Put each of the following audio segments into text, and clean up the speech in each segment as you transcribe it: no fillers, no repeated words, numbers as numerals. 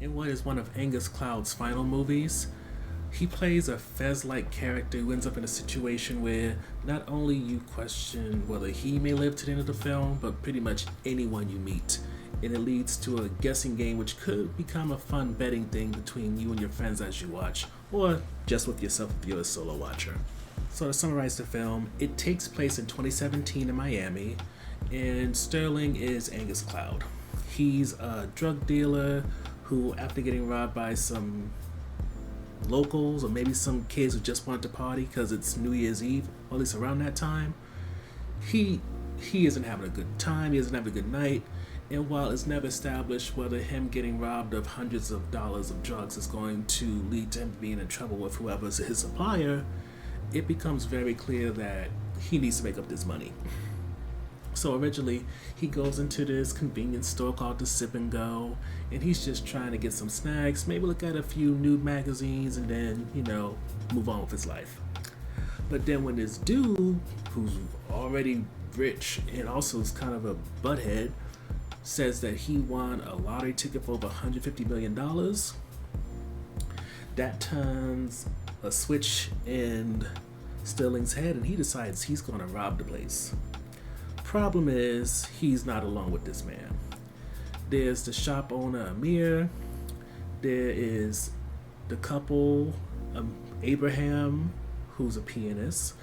In what is one of Angus Cloud's final movies, he plays a Fez-like character who ends up in a situation where not only you question whether he may live to the end of the film, but pretty much anyone you meet. And it leads to a guessing game which could become a fun betting thing between you and your friends as you watch, or just with yourself if you're a solo watcher. So to summarize the film, it takes place in 2017 in Miami, and Sterling is Angus Cloud. He's a drug dealer who, after getting robbed by some locals or maybe some kids who just wanted to party because it's New Year's Eve, or at least around that time, he isn't having a good time. He isn't having a good night. And while it's never established whether him getting robbed of hundreds of dollars of drugs is going to lead to him being in trouble with whoever's his supplier, it becomes very clear that he needs to make up this money. So originally, he goes into this convenience store called the Sip and Go, and he's just trying to get some snacks, maybe look at a few nude magazines, and then, move on with his life. But then when this dude, who's already rich and also is kind of a butthead, says that he won a lottery ticket for over $150 million, that turns a switch in Sterling's head, and he decides he's going to rob the place. Problem is, he's not alone with this man. There's the shop owner Amir, there is the couple, Abraham, who's a pianist,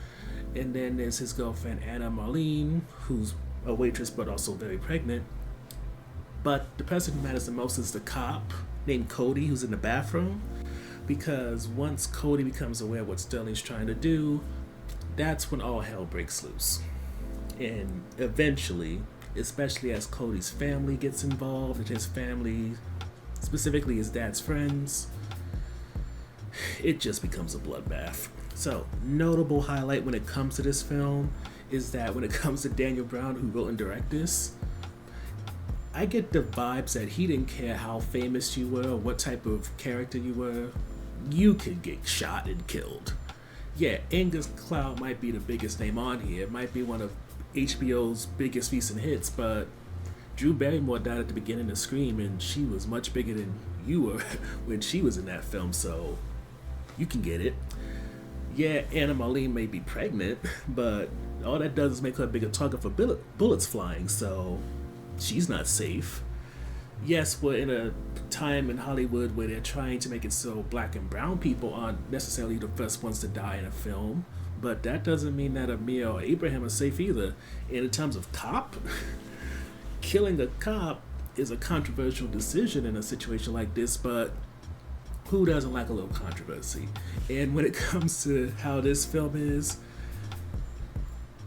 and then there's his girlfriend Anna Marlene, who's a waitress but also very pregnant. But the person who matters the most is the cop named Cody, who's in the bathroom, because once Cody becomes aware of what Sterling's trying to do, that's when all hell breaks loose. And eventually, especially as Cody's family gets involved, and his family, specifically his dad's friends, it just becomes a bloodbath. So, notable highlight when it comes to this film is that when it comes to Daniel Brown, who wrote and directed this, I get the vibes that he didn't care how famous you were or what type of character you were. You could get shot and killed. Yeah, Angus Cloud might be the biggest name on here. It might be one of HBO's biggest recent hits, but Drew Barrymore died at the beginning of Scream, and she was much bigger than you were when she was in that film, so you can get it. Yeah, Anna Marlene may be pregnant, but all that does is make her a bigger target for bullets flying, so she's not safe. Yes, we're in a time in Hollywood where they're trying to make it so black and brown people aren't necessarily the first ones to die in a film, but that doesn't mean that Amir or Abraham are safe either. And in terms of cop, killing a cop is a controversial decision in a situation like this, but who doesn't like a little controversy? And when it comes to how this film is,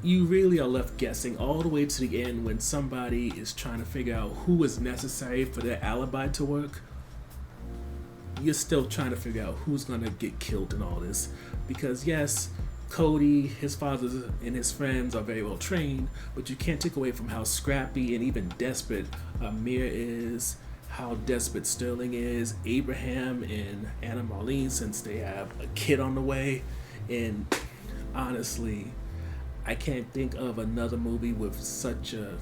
you really are left guessing all the way to the end when somebody is trying to figure out who is necessary for their alibi to work. You're still trying to figure out who's going to get killed in all this. Because yes, Cody, his father, and his friends are very well trained, but you can't take away from how scrappy and even desperate Amir is, how desperate Sterling is, Abraham and Anna Marlene, since they have a kid on the way. And honestly, I can't think of another movie with such a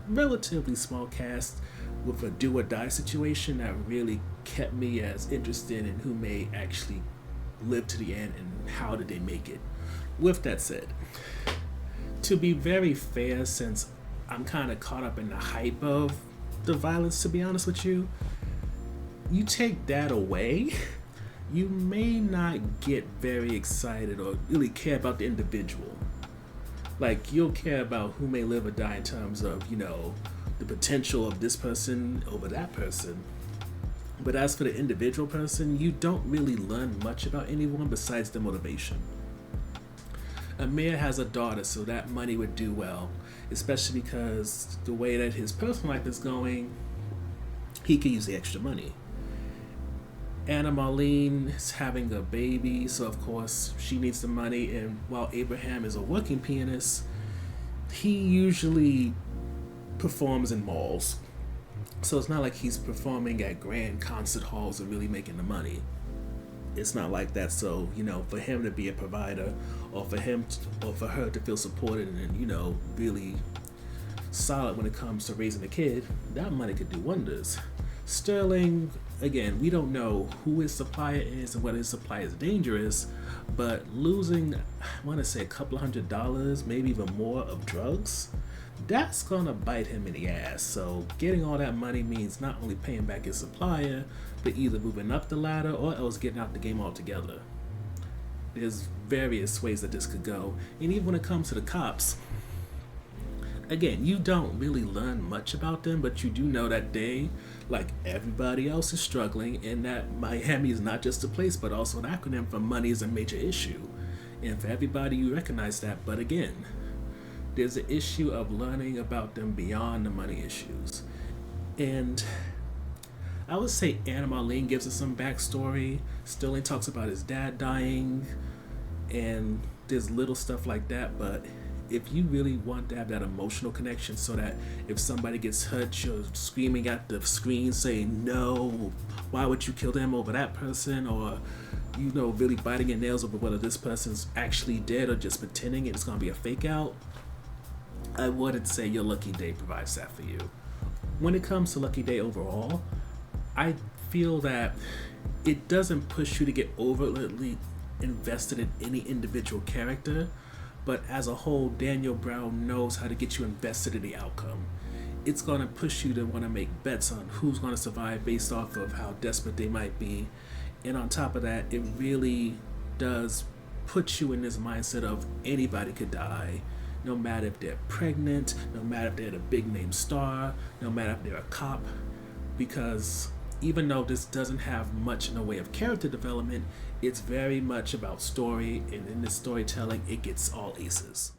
relatively small cast with a do or die situation that really kept me as interested in who may actually live to the end and how did they make it. With that said, to be very fair, since I'm kind of caught up in the hype of the violence, to be honest with you, you take that away, you may not get very excited or really care about the individual. Like, you'll care about who may live or die in terms of, the potential of this person over that person. But as for the individual person, you don't really learn much about anyone besides their motivation. Amir has a daughter, so that money would do well, especially because the way that his personal life is going, he could use the extra money. Anna Marlene is having a baby, so of course she needs the money, and while Abraham is a working pianist, he usually performs in malls. So it's not like he's performing at grand concert halls and really making the money. It's not like that. So, for him to be a provider, or for her to feel supported and, really solid when it comes to raising a kid, that money could do wonders. Sterling, again, we don't know who his supplier is and whether his supplier is dangerous, but losing, I want to say a couple of $100, maybe even more of drugs, that's gonna bite him in the ass. So getting all that money means not only paying back his supplier, but either moving up the ladder or else getting out the game altogether. There's various ways that this could go. And even when it comes to the cops, again, you don't really learn much about them, but you do know that they, like everybody else, is struggling, and that Miami is not just a place, but also an acronym for money is a major issue. And for everybody, you recognize that. But again, there's the issue of learning about them beyond the money issues. And I would say Anna Marlene gives us some backstory. Sterling talks about his dad dying, and there's little stuff like that, but if you really want to have that emotional connection so that if somebody gets hurt, you're screaming at the screen saying, no, why would you kill them over that person? Or, really biting your nails over whether this person's actually dead or just pretending it's going to be a fake out. I wouldn't say your Lucky Day provides that for you. When it comes to Lucky Day overall, I feel that it doesn't push you to get overly invested in any individual character, but as a whole, Daniel Brown knows how to get you invested in the outcome. It's going to push you to want to make bets on who's going to survive based off of how desperate they might be. And on top of that, it really does put you in this mindset of anybody could die, no matter if they're pregnant, no matter if they're a big name star, no matter if they're a cop, because even though this doesn't have much in the way of character development, it's very much about story, and in this storytelling, it gets all aces.